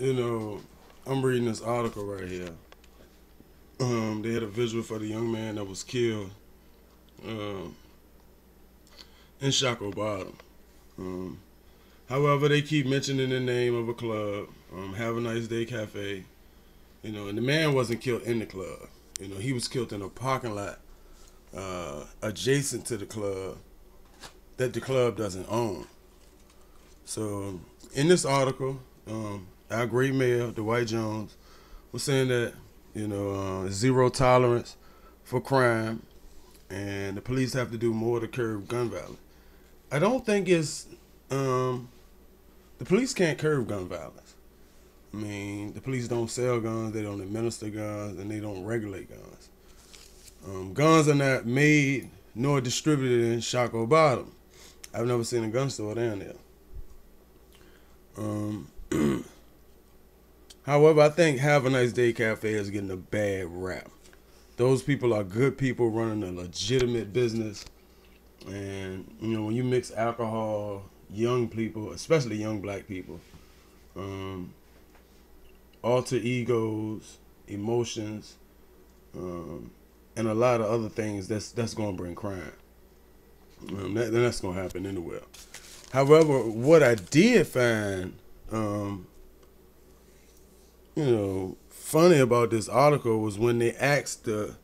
You know, I'm reading this article right here. They had a visual for the young man that was killed um, in Shockoe Bottom. Um, However, they keep mentioning the name of a club, Have a Nice Day Cafe. And the man wasn't killed in the club. He was killed in a parking lot adjacent to the club that the club doesn't own. So, in this article, our great mayor, Dwight Jones, was saying that zero tolerance for crime, and the police have to do more to curb gun violence. I don't think it's the police can't curb gun violence. I mean, the police don't sell guns, they don't administer guns, and they don't regulate guns. Guns are not made nor distributed in Shockoe Bottom. I've never seen a gun store down there. Um, However, I think Have a Nice Day Cafe is getting a bad rap. Those people are good people running a legitimate business. And, when you mix alcohol, young people, especially young black people, um, alter egos, emotions, and a lot of other things, that's going to bring crime. That's going to happen anywhere. However, what I did find, funny about this article was when they asked the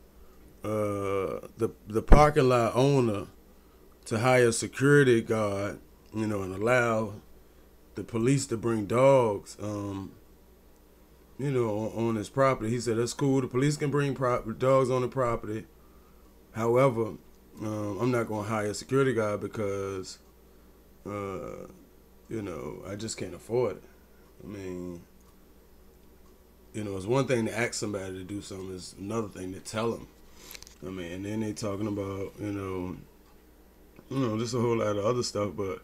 parking lot owner to hire a security guard, and allow the police to bring dogs, on his property. He said, that's cool. The police can bring dogs on the property. However, I'm not going to hire a security guard because, I just can't afford it. I mean, it's one thing to ask somebody to do something. It's another thing to tell them. I mean, and then they talking about, just a whole lot of other stuff. But,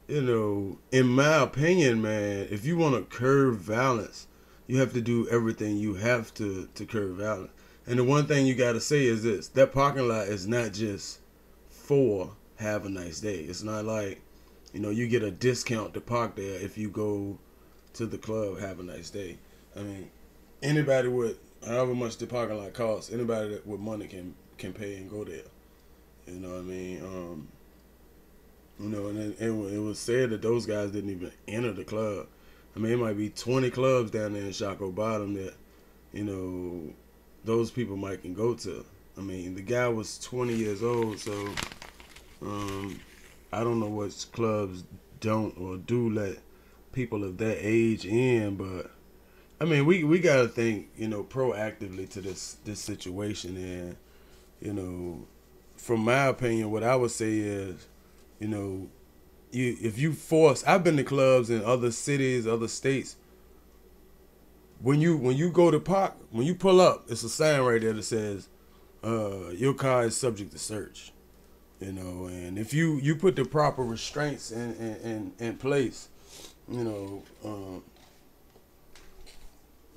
in my opinion, man, if you want to curb violence, you have to do everything you have to curb violence. And the one thing you got to say is this: that parking lot is not just for Have a Nice Day. It's not like, you get a discount to park there if you go to the club Have a Nice Day. I mean, anybody with however much the parking lot costs, anybody that with money can pay and go there. You know what I mean? And it was said that those guys didn't even enter the club. I mean, it might be 20 clubs down there in Shockoe Bottom that, those people might can go to. I mean, the guy was 20 years old, so I don't know what clubs don't or do let people of that age in, but I mean, we gotta think, proactively to this situation, and from my opinion, what I would say is, if you force, I've been to clubs in other cities, other states. When you go to park, when you pull up, it's a sign right there that says, your car is subject to search. And if you put the proper restraints in place,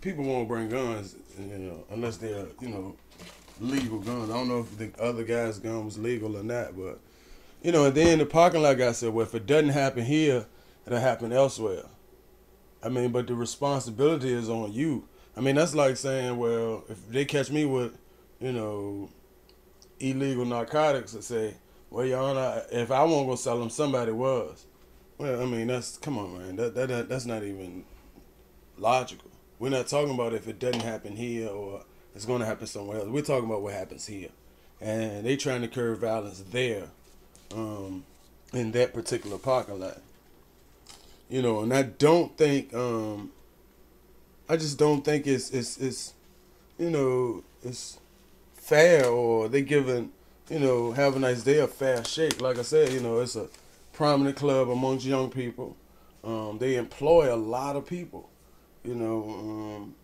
people won't bring guns, unless they're, legal guns. I don't know if the other guy's gun was legal or not, but, and then the parking lot guy said, well, if it doesn't happen here, it'll happen elsewhere. I mean, but the responsibility is on you. I mean, that's like saying, well, if they catch me with, illegal narcotics, and say, well, Your Honor, if I won't go sell them, somebody was. Well, I mean, come on, man. That's not even logical. We're not talking about if it doesn't happen here or it's going to happen somewhere else. We're talking about what happens here. And they trying to curb violence there, in that particular parking lot. And I don't think, I just don't think it's fair, or they giving, Have a Nice Day a fair shake. Like I said, it's a prominent club amongst young people. They employ a lot of people. And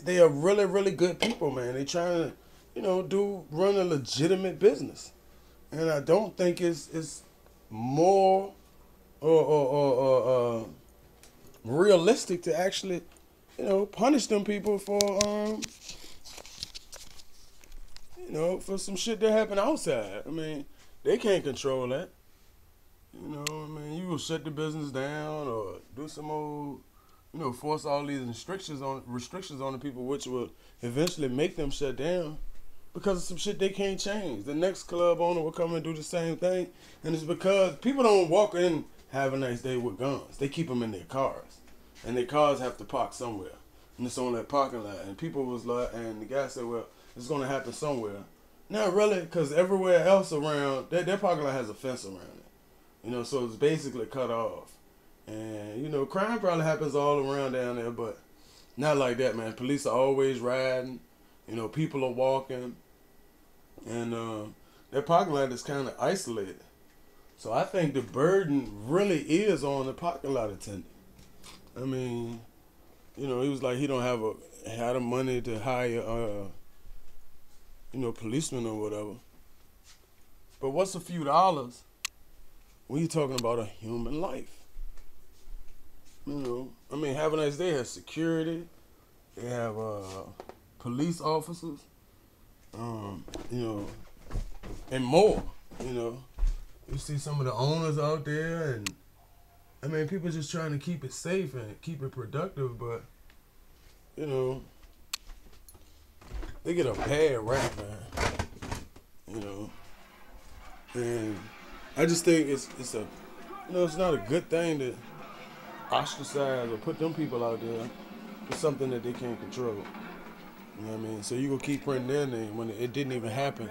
they are really, really good people, man. They trying to, run a legitimate business. And I don't think it's more or realistic to actually, punish them people for, for some shit that happened outside. I mean, they can't control that. I mean, you will shut the business down or do some old force all these restrictions on the people, which will eventually make them shut down because of some shit they can't change. The next club owner will come and do the same thing, and it's because people don't walk in have a nice day with guns. They keep them in their cars, and their cars have to park somewhere, and it's on that parking lot. And people was like, and the guy said, well, it's gonna happen somewhere. Not really, because everywhere else around, their parking lot has a fence around it. So it's basically cut off. And, crime probably happens all around down there, but not like that, man. Police are always riding. People are walking. And their parking lot is kind of isolated. So I think the burden really is on the parking lot attendant. I mean, he was like he don't had the money to hire, policemen or whatever. But what's a few dollars when you're talking about a human life? Have a nice day has security. They have police officers, and more. You see some of the owners out there, and people just trying to keep it safe and keep it productive, but they get a bad rap, man. And I just think it's not a good thing to ostracize or put them people out there for something that they can't control. You know what I mean? So you gonna keep printing their name when it didn't even happen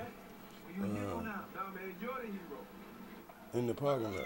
in the parking lot.